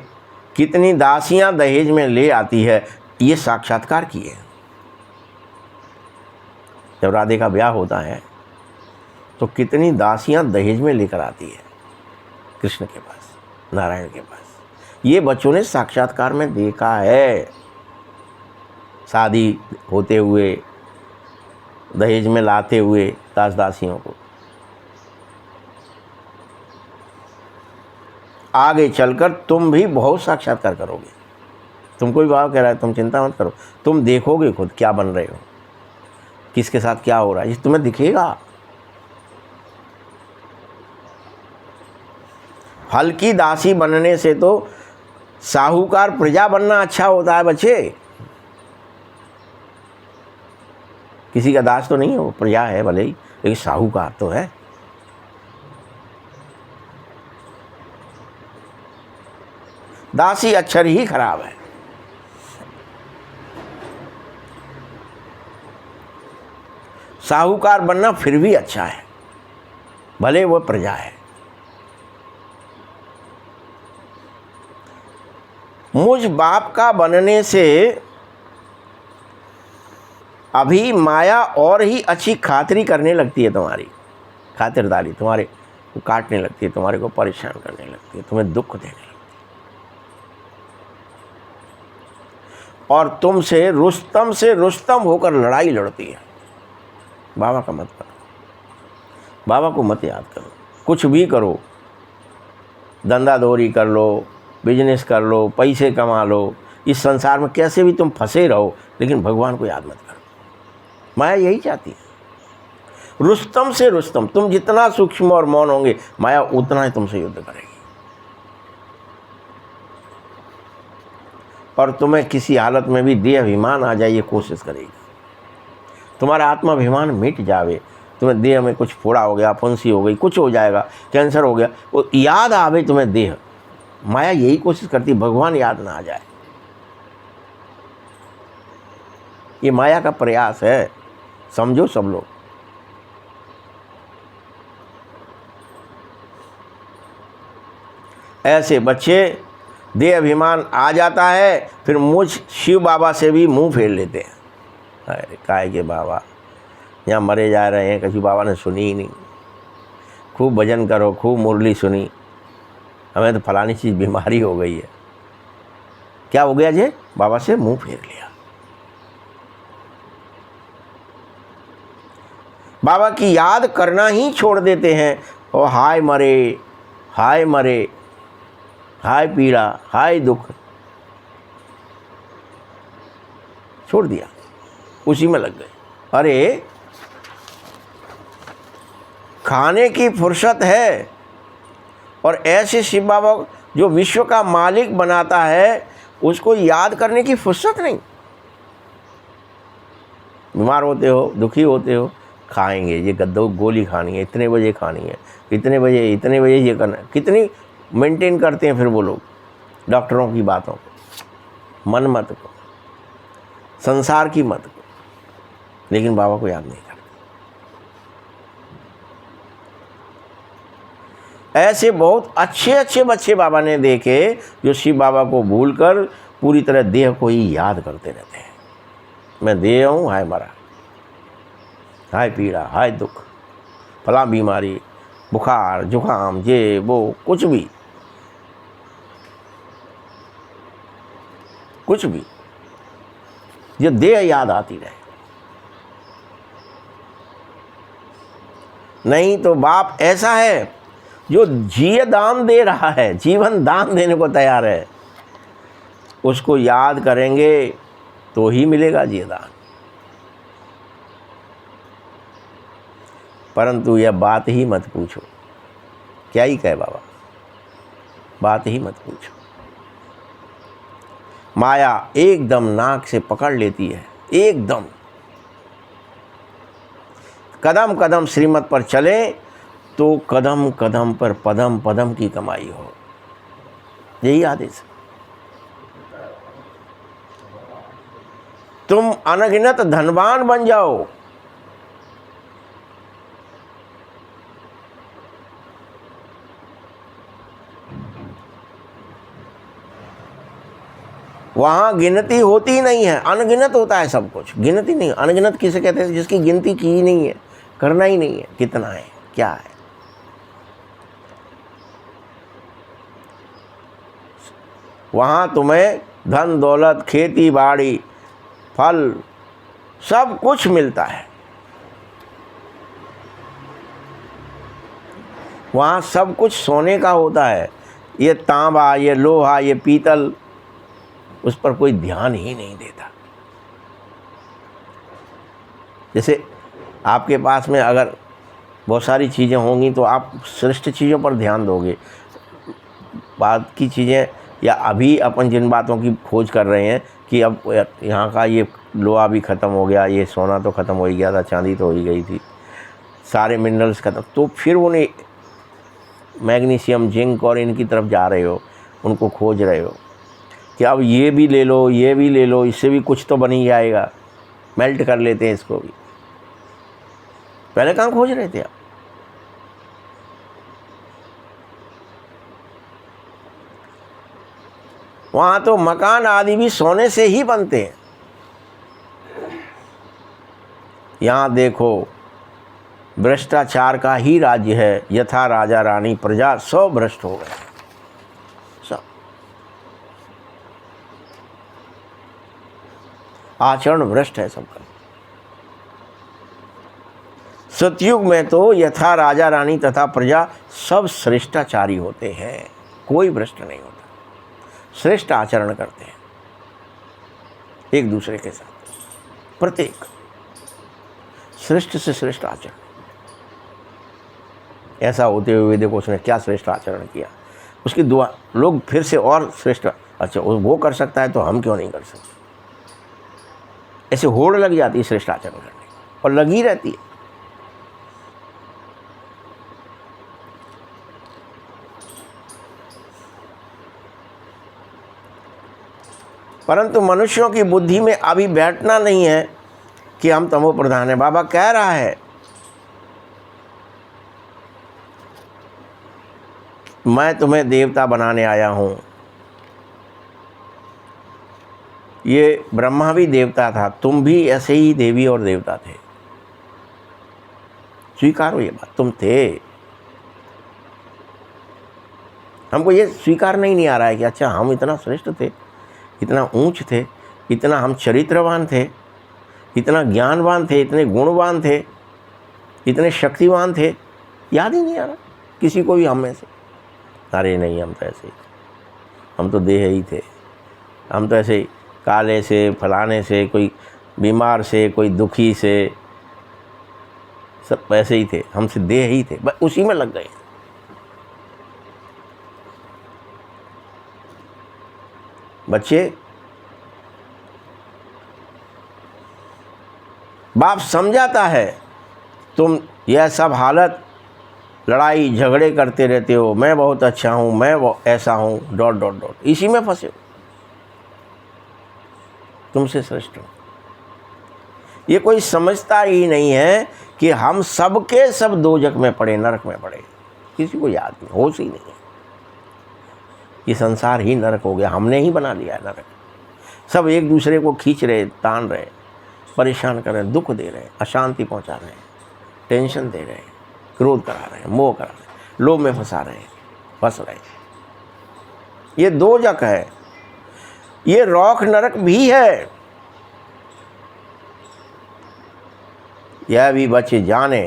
कितनी दासियां दहेज में ले आती है, ये साक्षात्कार किए। जब राधे का ब्याह होता है तो कितनी दासियां दहेज में लेकर आती है कृष्ण के पास, नारायण के पास। ये बच्चों ने साक्षात्कार में देखा है। शादी होते हुए दहेज में लाते हुए दास दासियों को। आगे चलकर तुम भी बहुत साक्षात्कार करोगे। तुमको भी बाबा कह रहा है तुम चिंता मत करो, तुम देखोगे खुद क्या बन रहे हो, किसके साथ क्या हो रहा है, ये तुम्हें दिखेगा। हल्की दासी बनने से तो साहूकार प्रजा बनना अच्छा होता है बच्चे। किसी का दास तो नहीं हो, प्रजा है भले ही, लेकिन साहूकार तो है। दासी अक्षर ही खराब है। साहूकार बनना फिर भी अच्छा है, भले वो प्रजा है। मुझ बाप का बनने से अभी माया और ही अच्छी खातिरी करने लगती है, तुम्हारी खातिरदारी तुम्हारे को काटने लगती है, तुम्हारे को परेशान करने लगती है, तुम्हें दुख देने लगती है, और तुमसे रुस्तम होकर लड़ाई लड़ती है। बाबा का मत करो, बाबा को मत याद करो। कुछ भी करो, धंधा दौरी कर लो, बिजनेस कर लो, पैसे कमा लो, इस संसार में कैसे भी तुम फंसे रहो, लेकिन भगवान को याद मत करो। माया यही चाहती है। रुस्तम से रुस्तम, तुम जितना सूक्ष्म और मौन होंगे, माया उतना ही तुमसे युद्ध करेगी, और तुम्हें किसी हालत में भी देह अभिमान आ जाए ये कोशिश करेगी। तुम्हारा आत्माभिमान मिट जावे, तुम्हें देह में कुछ फोड़ा हो गया, फुंसी हो गई, कुछ हो जाएगा, कैंसर हो गया, वो याद आवे तुम्हें देह। माया यही कोशिश करती, भगवान याद ना आ जाए। ये माया का प्रयास है, समझो सब लोग। ऐसे बच्चे देह अभिमान आ जाता है, फिर मुझ शिव बाबा से भी मुंह फेर लेते हैं। अरे काय के बाबा यहाँ मरे जा रहे हैं, कभी बाबा ने सुनी ही नहीं। खूब भजन करो, खूब मुरली सुनी, हमें तो फलानी चीज़ बीमारी हो गई है। क्या हो गया जे? बाबा से मुंह फेर लिया। बाबा की याद करना ही छोड़ देते हैं, और हाय मरे, हाय मरे, हाय पीड़ा, हाय दुख, छोड़ दिया, उसी में लग गए। अरे खाने की फुर्सत है, और ऐसे शिव बाबा जो विश्व का मालिक बनाता है, उसको याद करने की फुर्सत नहीं। बीमार होते हो, दुखी होते हो, खाएंगे, ये गद्दो गोली खानी है, इतने बजे खानी है, इतने बजे ये करना है। कितनी मेंटेन करते हैं फिर वो लोग डॉक्टरों की बातों को, मन मत को, संसार की मत को, लेकिन बाबा को याद नहीं करते। ऐसे बहुत अच्छे अच्छे बच्चे बाबा ने देखे जो शिव बाबा को भूलकर पूरी तरह देह को ही याद करते रहते हैं। मैं देह हूँ, हाय मरा, हाय पीड़ा, हाय दुख, फला बीमारी, बुखार, जुकाम, ये वो, कुछ भी ये देह याद आती रहे। नहीं तो बाप ऐसा है जो जिए दान दे रहा है, जीवन दान देने को तैयार है, उसको याद करेंगे तो ही मिलेगा जिए दान। परंतु यह बात ही मत पूछो, क्या ही कहे बाबा, बात ही मत पूछो। माया एकदम नाक से पकड़ लेती है, एकदम। कदम कदम श्रीमत पर चले तो कदम कदम पर पदम पदम की कमाई हो, यही आदेश। तुम अनगिनत धनवान बन जाओ, वहाँ गिनती होती नहीं है, अनगिनत होता है सब कुछ। गिनती नहीं, अनगिनत किसे कहते हैं? जिसकी गिनती की ही नहीं है, करना ही नहीं है, कितना है, क्या है। वहाँ तुम्हें धन दौलत, खेती बाड़ी, फल, सब कुछ मिलता है। वहाँ सब कुछ सोने का होता है। ये तांबा, ये लोहा, ये पीतल, उस पर कोई ध्यान ही नहीं देता। जैसे आपके पास में अगर बहुत सारी चीज़ें होंगी तो आप श्रेष्ठ चीज़ों पर ध्यान दोगे। बाद की चीज़ें, या अभी अपन जिन बातों की खोज कर रहे हैं कि अब यहाँ का ये लोहा भी ख़त्म हो गया, ये सोना तो ख़त्म हो ही गया था, चांदी तो हो ही गई थी, सारे मिनरल्स ख़त्म, तो फिर उन्हें मैग्नीशियम, जिंक और इनकी तरफ जा रहे हो, उनको खोज रहे हो कि अब ये भी ले लो, ये भी ले लो, इससे भी कुछ तो बन ही जाएगा, मेल्ट कर लेते हैं इसको भी। पहले कहाँ खोज रहे थे आप? वहाँ तो मकान आदि भी सोने से ही बनते हैं। यहाँ देखो, भ्रष्टाचार का ही राज्य है, यथा राजा रानी प्रजा सब भ्रष्ट हो गए, सब। आचरण भ्रष्ट है सबका। सतयुग में तो यथा राजा रानी तथा प्रजा सब श्रेष्ठाचारी होते हैं, कोई भ्रष्ट नहीं होता, श्रेष्ठ आचरण करते हैं एक दूसरे के साथ, प्रत्येक श्रेष्ठ से श्रेष्ठ आचरण। ऐसा होते हुए देखो उसने क्या श्रेष्ठ आचरण किया, उसकी दुआ लोग फिर से और श्रेष्ठ, अच्छा वो कर सकता है तो हम क्यों नहीं कर सकते। ऐसे होड़ लग जाती है श्रेष्ठ आचरण करने, और लगी रहती है। परंतु मनुष्यों की बुद्धि में अभी बैठना नहीं है कि हम तमो प्रधान है। बाबा कह रहा है, मैं तुम्हें देवता बनाने आया हूं। ये ब्रह्मा भी देवता था, तुम भी ऐसे ही देवी और देवता थे, स्वीकारो ये बात, तुम थे। हमको ये स्वीकार नहीं आ रहा है कि अच्छा हम इतना श्रेष्ठ थे, इतना ऊंच थे, इतना हम चरित्रवान थे, इतना ज्ञानवान थे, इतने गुणवान थे, इतने शक्तिवान थे, याद ही नहीं आ रहा किसी को भी हम में से। अरे नहीं, हम तो ऐसे ही, हम तो देह ही थे, हम तो ऐसे ही काले से, फलाने से, कोई बीमार से, कोई दुखी से, सब ऐसे ही थे, हमसे देह ही थे, बस उसी में लग गए। बच्चे, बाप समझाता है तुम यह सब हालत, लड़ाई झगड़े करते रहते हो, मैं बहुत अच्छा हूँ, मैं वो ऐसा हूँ, डॉट डॉट डॉट, इसी में फंसे हो, तुमसे श्रेष्ठ हो। ये कोई समझता ही नहीं है कि हम सबके सब दोजख में पड़े, नरक में पड़े, किसी को याद नहीं, होश ही नहीं है। ये संसार ही नरक हो गया, हमने ही बना लिया है नरक। सब एक दूसरे को खींच रहे, तान रहे, परेशान कर रहे, दुख दे रहे, अशांति पहुंचा रहे, टेंशन दे रहे, क्रोध करा रहे, मोह करा रहे, लोभ में फंसा रहे, फंस रहे। ये दोजख है, ये रौख नरक भी है। यह भी बच्चे जाने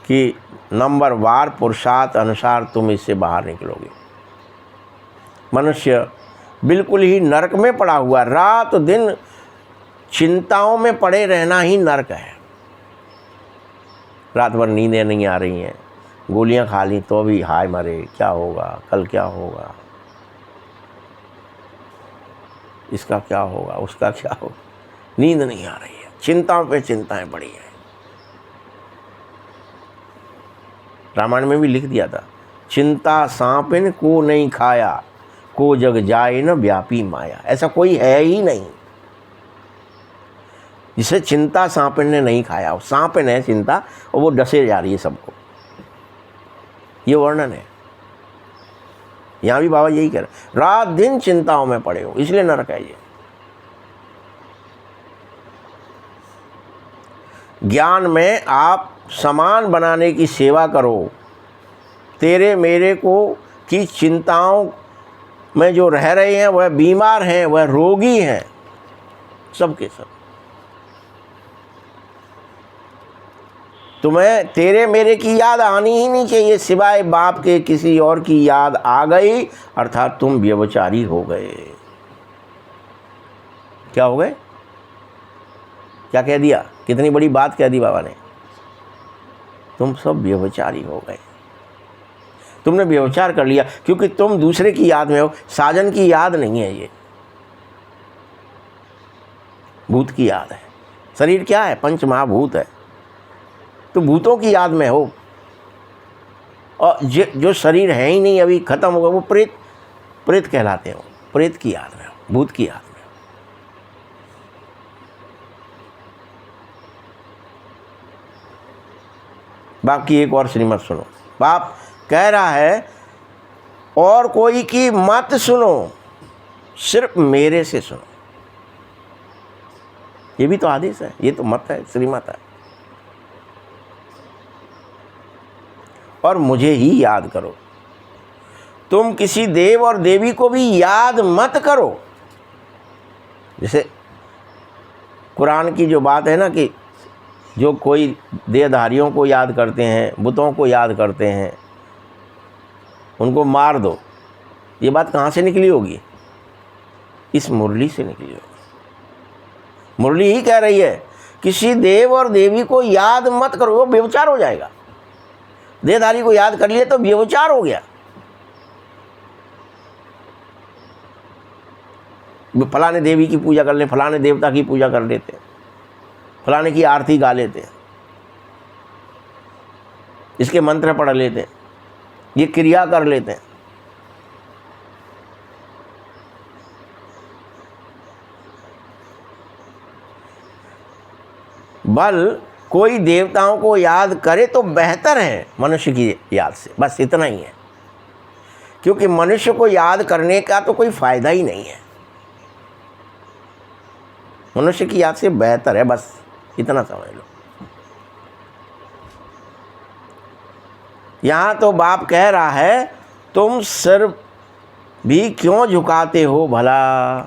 कि नंबर वार पुरुषार्थ अनुसार तुम इससे बाहर निकलोगे। मनुष्य बिल्कुल ही नरक में पड़ा हुआ, रात दिन चिंताओं में पड़े रहना ही नरक है। रात भर नींदें नहीं आ रही हैं, गोलियां खा ली तो भी हाय मरे, क्या होगा, कल क्या होगा, इसका क्या होगा, उसका क्या होगा, नींद नहीं आ रही है, चिंताओं पे चिंताएं पड़ी हैं। रामायण में भी लिख दिया था, चिंता सांपिन को नहीं खाया, को जग जाए न व्यापी माया। ऐसा कोई है ही नहीं जिसे चिंता सांपिन ने नहीं खाया। सांपिन है चिंता, और वो डसे जा रही है सबको, ये वर्णन है। यहाँ भी बाबा यही कह रहे, रात दिन चिंताओं में पड़े हो, इसलिए नरक है ये। ज्ञान में आप समान बनाने की सेवा करो। तेरे मेरे को की चिंताओं में जो रह रहे हैं वह बीमार हैं, वह रोगी हैं, सबके सब। तुम्हें तेरे मेरे की याद आनी ही नहीं चाहिए, सिवाय बाप के किसी और की याद आ गई अर्थात तुम व्यभिचारी हो गए। क्या हो गए? क्या कह दिया? कितनी बड़ी बात कह दी बाबा ने, तुम सब व्यभिचारी हो गए। तुमने व्यभिचार कर लिया क्योंकि तुम दूसरे की याद में हो, साजन की याद नहीं है, ये भूत की याद है। शरीर क्या है? पंच महाभूत है, तो भूतों की याद में हो। और जो शरीर है ही नहीं, अभी खत्म होगा, वो प्रेत कहलाते हो, प्रेत की याद में हो, भूत की याद में हो। बाप की एक और श्रीमत सुनो। बाप कह रहा है और कोई की मत सुनो, सिर्फ मेरे से सुनो। ये भी तो आदेश है, ये तो मत है, श्रीमत है। और मुझे ही याद करो। तुम किसी देव और देवी को भी याद मत करो। जैसे कुरान की जो बात है ना कि जो कोई देहधारियों को याद करते हैं, बुतों को याद करते हैं, उनको मार दो। ये बात कहाँ से निकली होगी? इस मुरली से निकली होगी। मुरली ही कह रही है किसी देव और देवी को याद मत करो, वो व्यभिचार हो जाएगा। देहधारी को याद कर लिए तो व्यभिचार हो गया। फलाने देवी की पूजा कर ले, फलाने देवता की पूजा कर लेते हैं, फलाने की आरती गा लेते हैं, इसके मंत्र पढ़ लेते हैं, ये क्रिया कर लेते हैं। बल कोई देवताओं को याद करे तो बेहतर है मनुष्य की याद से, बस इतना ही है। क्योंकि मनुष्य को याद करने का तो कोई फायदा ही नहीं है। मनुष्य की याद से बेहतर है, बस इतना समझ लो। यहाँ तो बाप कह रहा है तुम सिर भी क्यों झुकाते हो भला।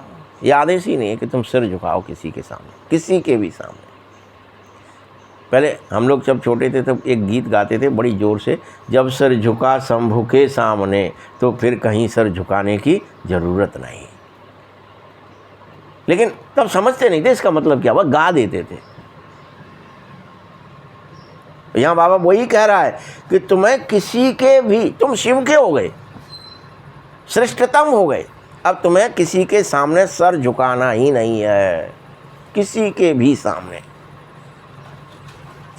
ये आदेश ही नहीं है कि तुम सिर झुकाओ किसी के सामने, किसी के भी सामने। पहले हम लोग जब छोटे थे तब एक गीत गाते थे बड़ी ज़ोर से, जब सर झुका शंभू के सामने तो फिर कहीं सर झुकाने की ज़रूरत नहीं। लेकिन तब समझते नहीं थे इसका मतलब क्या, वह गा देते थे। यहाँ बाबा वही कह रहा है कि तुम्हें किसी के भी, तुम शिव के हो गए, श्रेष्ठतम हो गए, अब तुम्हें किसी के सामने सर झुकाना ही नहीं है, किसी के भी सामने,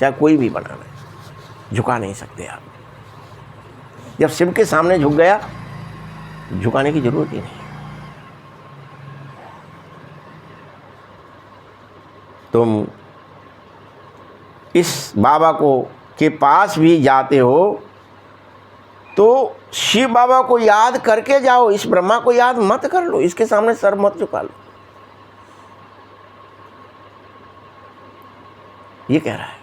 चाहे कोई भी बनाना है, झुका नहीं सकते आप। जब शिव के सामने झुक गया, झुकाने की जरूरत ही नहीं। तुम इस बाबा को के पास भी जाते हो तो शिव बाबा को याद करके जाओ, इस ब्रह्मा को याद मत कर लो, इसके सामने सर मत झुका लो। ये कह रहा है।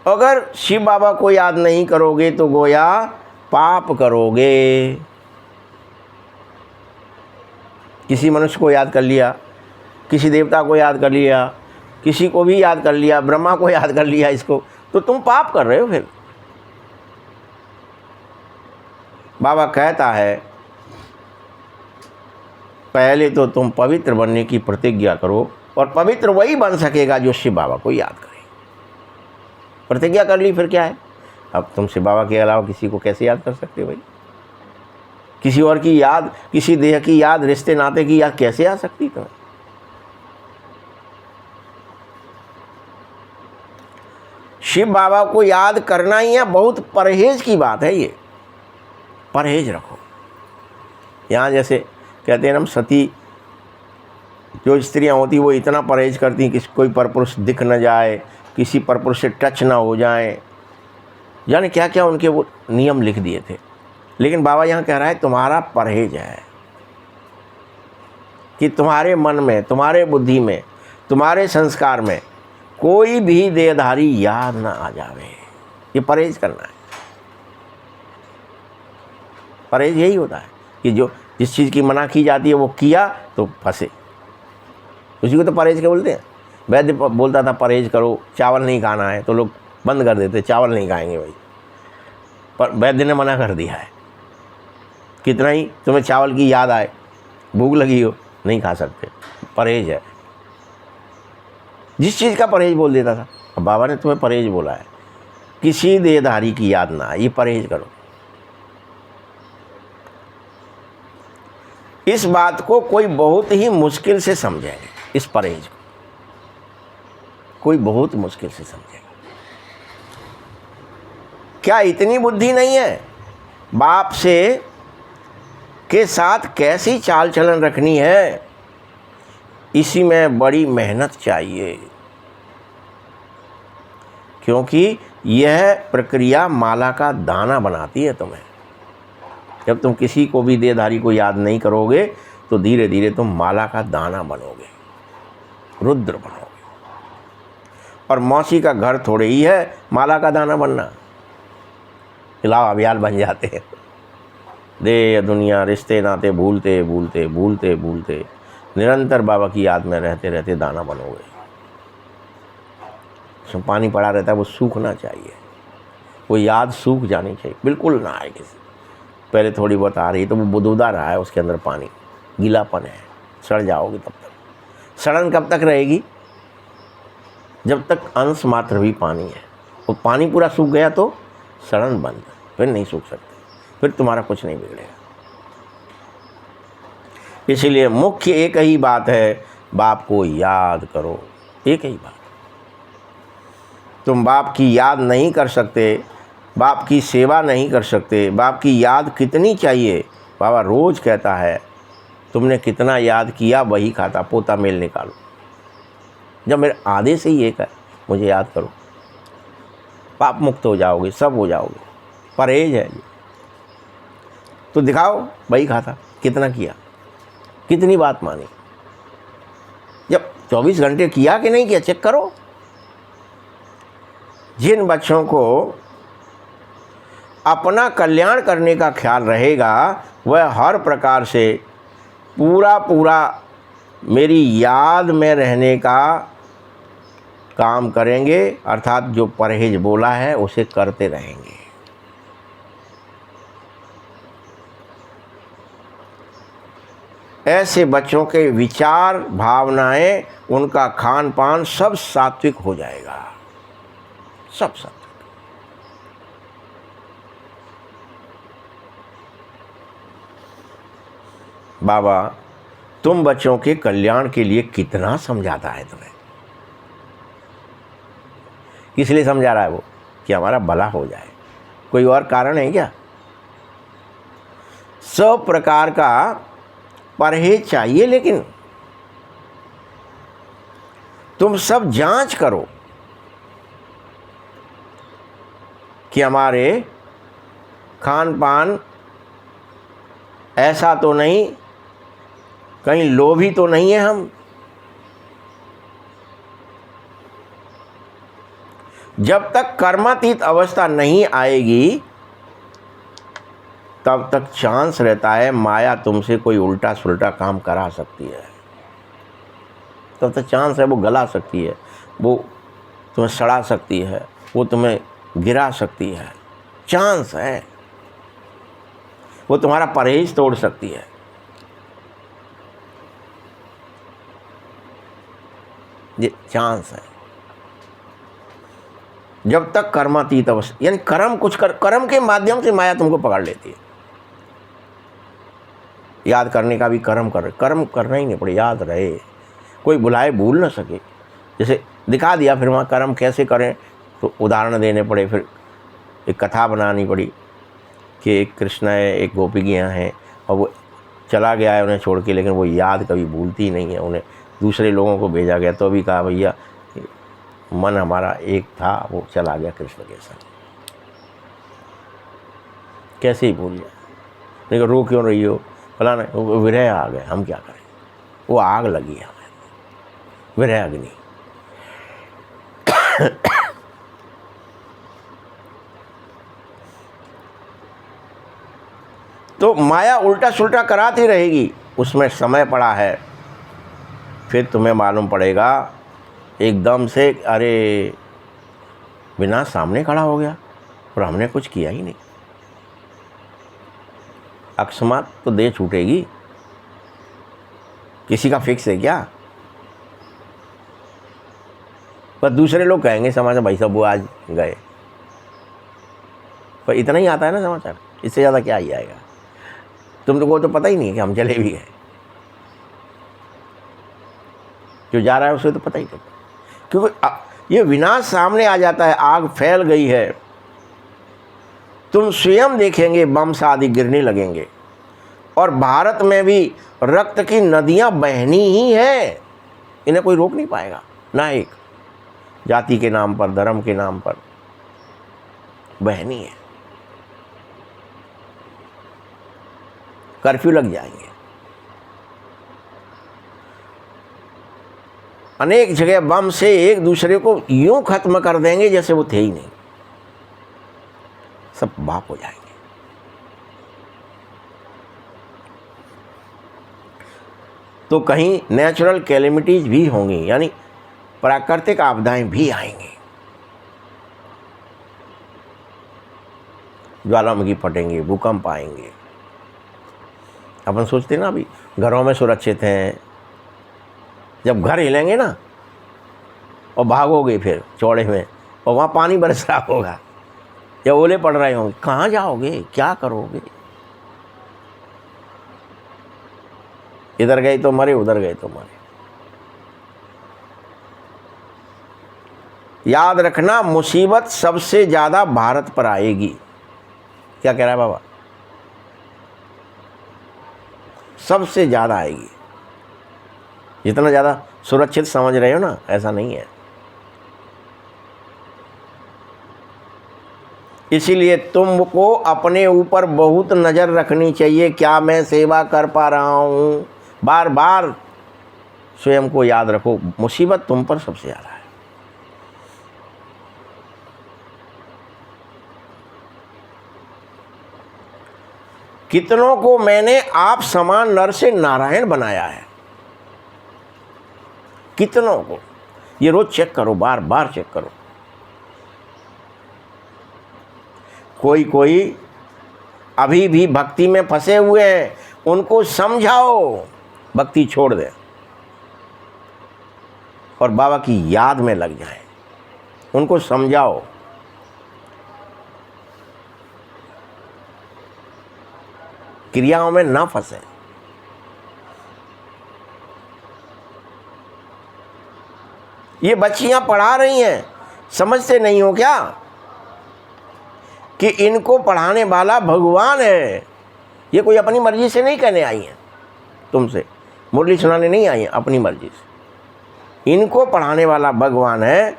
अगर शिव बाबा को याद नहीं करोगे तो गोया पाप करोगे। किसी मनुष्य को याद कर लिया, किसी देवता को याद कर लिया, किसी को भी याद कर लिया, ब्रह्मा को याद कर लिया, इसको, तो तुम पाप कर रहे हो। फिर बाबा कहता है पहले तो तुम पवित्र बनने की प्रतिज्ञा करो, और पवित्र वही बन सकेगा जो शिव बाबा को याद करे। प्रतिज्ञा कर ली, फिर क्या है? अब तुम शिव बाबा के अलावा किसी को कैसे याद कर सकते हो भाई? किसी और की याद, किसी देह की याद, रिश्ते नाते की याद कैसे आ सकती तुम्हें? शिव बाबा को याद करना ही है, बहुत परहेज की बात है ये। परहेज रखो। यहाँ जैसे कहते हैं ना, सती जो स्त्रियाँ होती वो इतना परहेज करती हैं कि कोई परपुरुष दिख न जाए, किसी परपुरुष से टच ना हो जाए, जाने क्या क्या उनके वो नियम लिख दिए थे। लेकिन बाबा यहाँ कह रहा है तुम्हारा परहेज है कि तुम्हारे मन में, तुम्हारे बुद्धि में, तुम्हारे संस्कार में कोई भी देहधारी याद ना आ जावे। ये परहेज करना है। परहेज यही होता है कि जो जिस चीज़ की मना की जाती है वो किया तो फंसे, उसी को तो परहेज के बोलते हैं। वैद्य बोलता था परहेज करो, चावल नहीं खाना है, तो लोग बंद कर देते, चावल नहीं खाएंगे भाई। पर वैद्य ने मना कर दिया है, कितना ही तुम्हें चावल की याद आए, भूख लगी हो, नहीं खा सकते, परहेज है। जिस चीज़ का परहेज बोल देता था, अब बाबा ने तुम्हें परहेज बोला है, किसी देहधारी की याद ना आए, ये परहेज करो। इस बात को कोई बहुत ही मुश्किल से समझेंगे, इस परहेज को कोई बहुत मुश्किल से समझेगा। क्या इतनी बुद्धि नहीं है बाप से के साथ कैसी चाल चलन रखनी है? इसी में बड़ी मेहनत चाहिए, क्योंकि यह प्रक्रिया माला का दाना बनाती है तुम्हें। जब तुम किसी को भी देहधारी को याद नहीं करोगे तो धीरे धीरे तुम माला का दाना बनोगे, रुद्र बनोगे। और मौसी का घर थोड़े ही है माला का दाना बनना। इलावा अभियान बन जाते हैं। देह दुनिया रिश्ते नाते भूलते भूलते भूलते भूलते निरंतर बाबा की याद में रहते रहते दाना बनोगे। उसमें पानी पड़ा रहता है, वो सूखना चाहिए, वो याद सूख जानी चाहिए, बिल्कुल ना आए किसी। पहले थोड़ी बहुत आ रही तो वो बुदबुदा रहा है, उसके अंदर पानी गीलापन है, सड़ जाओगे तब तक। सड़न कब तक रहेगी? जब तक अंश मात्र भी पानी है। वो पानी पूरा सूख गया तो सड़न बंद, फिर नहीं सूख सकते, फिर तुम्हारा कुछ नहीं बिगड़ेगा। इसलिए मुख्य एक ही बात है, बाप को याद करो, एक ही बात। तुम बाप की याद नहीं कर सकते, बाप की सेवा नहीं कर सकते। बाप की याद कितनी चाहिए? बाबा रोज़ कहता है तुमने कितना याद किया वही खाता, पोता मेल निकालो। जब मेरे आदेश ही एक है, मुझे याद करो, पाप मुक्त हो जाओगे, सब हो जाओगे। परहेज है ये। तो दिखाओ वही खाता, कितना किया, कितनी बात मानी। जब 24 घंटे किया कि नहीं किया, चेक करो। जिन बच्चों को अपना कल्याण करने का ख्याल रहेगा वह हर प्रकार से पूरा मेरी याद में रहने का काम करेंगे, अर्थात जो परहेज बोला है उसे करते रहेंगे। ऐसे बच्चों के विचार, भावनाएं, उनका खान पान सब सात्विक हो जाएगा, सब सात्विक। बाबा तुम बच्चों के कल्याण के लिए कितना समझाता है तुम्हें। किस लिए समझा रहा है वो? कि हमारा भला हो जाए। कोई और कारण है क्या? सब प्रकार का परहेज चाहिए, लेकिन तुम सब जांच करो कि हमारे खान पान ऐसा तो नहीं, कहीं लोभी तो नहीं है हम। जब तक कर्मातीत अवस्था नहीं आएगी तब तक चांस रहता है माया तुमसे कोई उल्टा सुल्टा काम करा सकती है। तब तक चांस है, वो गला सकती है, वो तुम्हें सड़ा सकती है, वो तुम्हें गिरा सकती है, चांस है। वो तुम्हारा परहेज तोड़ सकती है। ये चांस है। जब तक कर्मातीत अवस्था, यानी कर्म कुछ कर्म के माध्यम से माया तुमको पकड़ लेती है। याद करने का भी कर्म करना ही नहीं पड़े, याद रहे, कोई बुलाए भूल ना सके। जैसे दिखा दिया, फिर वहाँ कर्म कैसे करें तो उदाहरण देने पड़े, फिर एक कथा बनानी पड़ी कि एक कृष्ण है, एक गोपी की यहाँ है, और वो चला गया है उन्हें छोड़ के, लेकिन वो याद कभी भूलती नहीं है। उन्हें दूसरे लोगों को भेजा गया तो भी कहा भैया मन हमारा एक था, वो चला गया कृष्ण के साथ। कैसे ही भूल जाए। नहीं रो क्यों रही हो, फलाना, वो विरह आ गए, हम क्या करें, वो आग लगी है हमें, विरह अग्नि। तो माया उल्टा सुल्टा कराती रहेगी, उसमें समय पड़ा है, फिर तुम्हें मालूम पड़ेगा एकदम से, अरे बिना सामने खड़ा हो गया और हमने कुछ किया ही नहीं। अकस्मात तो दे छूटेगी, किसी का फिक्स है क्या? पर दूसरे लोग कहेंगे समाचार, भाई साहब वो आज गए, पर इतना ही आता है ना समाचार, इससे ज़्यादा क्या ही आएगा। तुम लोगों को तो पता ही नहीं कि हम चले भी गए, जो जा रहा है उसे तो पता ही नहीं, क्योंकि ये विनाश सामने आ जाता है, आग फैल गई है, तुम स्वयं देखेंगे बम से आदि गिरने लगेंगे, और भारत में भी रक्त की नदियां बहनी ही है, इन्हें कोई रोक नहीं पाएगा, ना एक जाति के नाम पर, धर्म के नाम पर बहनी है। कर्फ्यू लग जाएंगे, अनेक जगह बम से एक दूसरे को यूं खत्म कर देंगे जैसे वो थे ही नहीं, सब बाप हो जाएंगे। तो कहीं नेचुरल कैलेमिटीज भी होंगी, यानी प्राकृतिक आपदाएं भी आएंगी, ज्वालामुखी फटेंगे, भूकंप आएंगे। अपन सोचते ना अभी घरों में सुरक्षित हैं, जब घर हिलेंगे ना और भागोगे फिर चौड़े में, और वहाँ पानी बरस रहा होगा या ओले पड़ रहे होंगे, कहाँ जाओगे, क्या करोगे? इधर गए तो मरे, उधर गए तो मरे। याद रखना, मुसीबत सबसे ज़्यादा भारत पर आएगी। क्या कह रहा है बाबा? सबसे ज़्यादा आएगी। जितना ज़्यादा सुरक्षित समझ रहे हो ना, ऐसा नहीं है। इसीलिए तुमको अपने ऊपर बहुत नज़र रखनी चाहिए, क्या मैं सेवा कर पा रहा हूँ। बार बार स्वयं को याद रखो, मुसीबत तुम पर सबसे ज़्यादा है। कितनों को मैंने आप समान नर से नारायण बनाया है, कितनों को। ये रोज चेक करो, बार बार चेक करो। कोई अभी भी भक्ति में फंसे हुए हैं, उनको समझाओ भक्ति छोड़ दें और बाबा की याद में लग जाएं। उनको समझाओ, क्रियाओं में ना फंसे। ये बच्चियां पढ़ा रही हैं, समझते नहीं हो क्या कि इनको पढ़ाने वाला भगवान है। ये कोई अपनी मर्जी से नहीं कहने आई हैं तुमसे, मुरली सुनाने नहीं आई हैं अपनी मर्जी से। इनको पढ़ाने वाला भगवान है।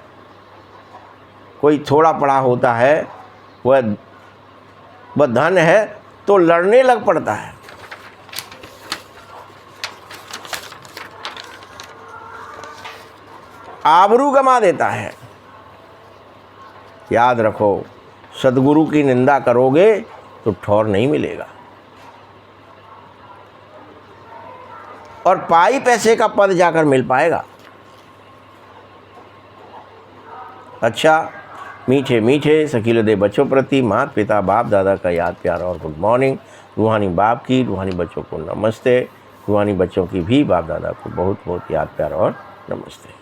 कोई थोड़ा पढ़ा होता है, वह धन है तो लड़ने लग पड़ता है। आबरू गमा देता है। याद रखो, सदगुरु की निंदा करोगे तो ठौर नहीं मिलेगा, और पाई पैसे का पद जाकर मिल पाएगा। अच्छा, मीठे मीठे सकीलदे बच्चों प्रति माता पिता बाप दादा का याद प्यार और गुड मॉर्निंग। रूहानी बाप की, रूहानी बच्चों को नमस्ते। रूहानी बच्चों की भी बाप दादा को बहुत बहुत याद प्यार और नमस्ते।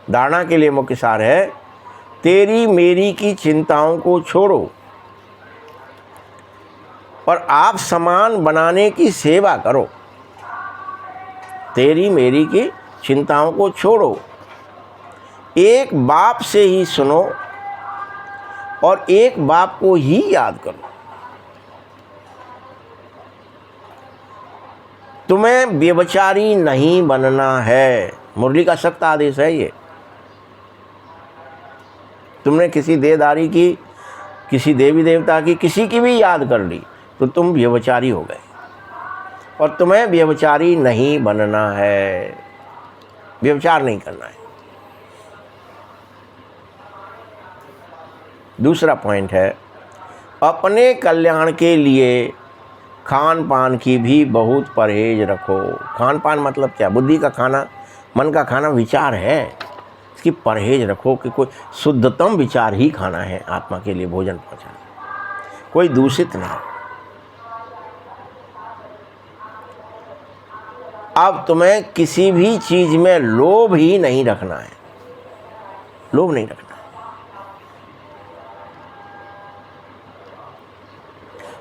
धारणा के लिए मुख्य सार है, तेरी मेरी की चिंताओं को छोड़ो और आप समान बनाने की सेवा करो। तेरी मेरी की चिंताओं को छोड़ो, एक बाप से ही सुनो और एक बाप को ही याद करो। तुम्हें व्यभिचारी नहीं बनना है, मुरली का सख्त आदेश है ये। तुमने किसी देहधारी की किसी देवी देवता की, किसी की भी याद कर ली तो तुम व्यभिचारी हो गए। और तुम्हें व्यभिचारी नहीं बनना है, व्यभिचार नहीं करना है। दूसरा पॉइंट है, अपने कल्याण के लिए खान पान की भी बहुत परहेज रखो। खान पान मतलब क्या? बुद्धि का खाना, मन का खाना विचार है, इसकी परहेज रखो कि कोई शुद्धतम विचार ही खाना है, आत्मा के लिए भोजन पहुंचाना, कोई दूषित ना हो। अब तुम्हें किसी भी चीज में लोभ ही नहीं रखना है, लोभ नहीं रखना।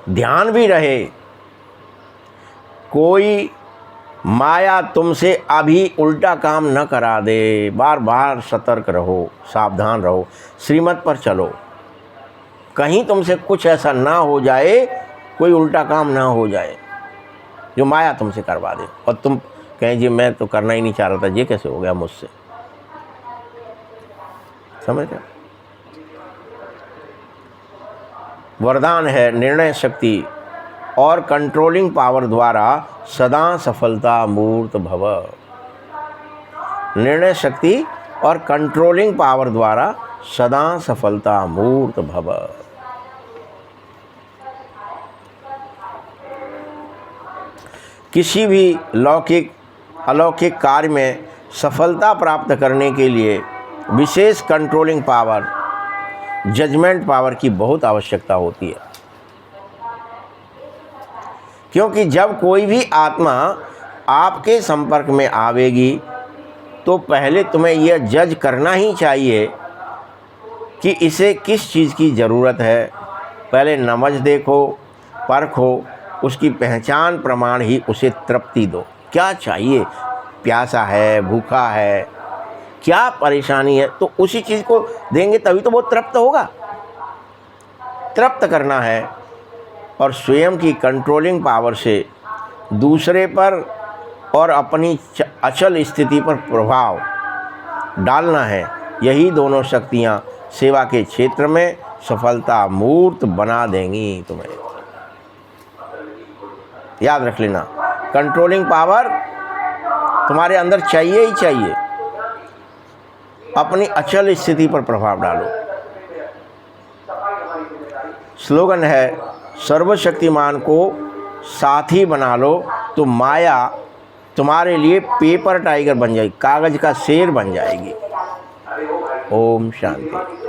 ध्यान भी रहे, कोई माया तुमसे अभी उल्टा काम न करा दे। बार बार सतर्क रहो, सावधान रहो, श्रीमत पर चलो, कहीं तुमसे कुछ ऐसा ना हो जाए, कोई उल्टा काम ना हो जाए जो माया तुमसे करवा दे और तुम कहें जी मैं तो करना ही नहीं चाह रहा था, ये कैसे हो गया मुझसे। समझ रहे? वरदान है निर्णय शक्ति और कंट्रोलिंग पावर द्वारा सदा सफलता मूर्त भव। निर्णय शक्ति और कंट्रोलिंग पावर द्वारा सदा सफलता मूर्त भव। किसी भी लौकिक अलौकिक कार्य में सफलता प्राप्त करने के लिए विशेष कंट्रोलिंग पावर, जजमेंट पावर की बहुत आवश्यकता होती है। क्योंकि जब कोई भी आत्मा आपके संपर्क में आवेगी तो पहले तुम्हें यह जज करना ही चाहिए कि इसे किस चीज़ की ज़रूरत है। पहले नमज देखो, परखो, उसकी पहचान प्रमाण ही उसे तृप्ति दो। क्या चाहिए? प्यासा है, भूखा है, क्या परेशानी है, तो उसी चीज़ को देंगे तभी तो वो तृप्त होगा। तृप्त करना है और स्वयं की कंट्रोलिंग पावर से दूसरे पर और अपनी अचल स्थिति पर प्रभाव डालना है। यही दोनों शक्तियाँ सेवा के क्षेत्र में सफलता मूर्त बना देंगी तुम्हें। याद रख लेना, कंट्रोलिंग पावर तुम्हारे अंदर चाहिए ही चाहिए। अपनी अचल स्थिति पर प्रभाव डालो। स्लोगन है, सर्वशक्तिमान को साथी बना लो तो माया तुम्हारे लिए पेपर टाइगर बन जाएगी, कागज का शेर बन जाएगी। ओम शांति।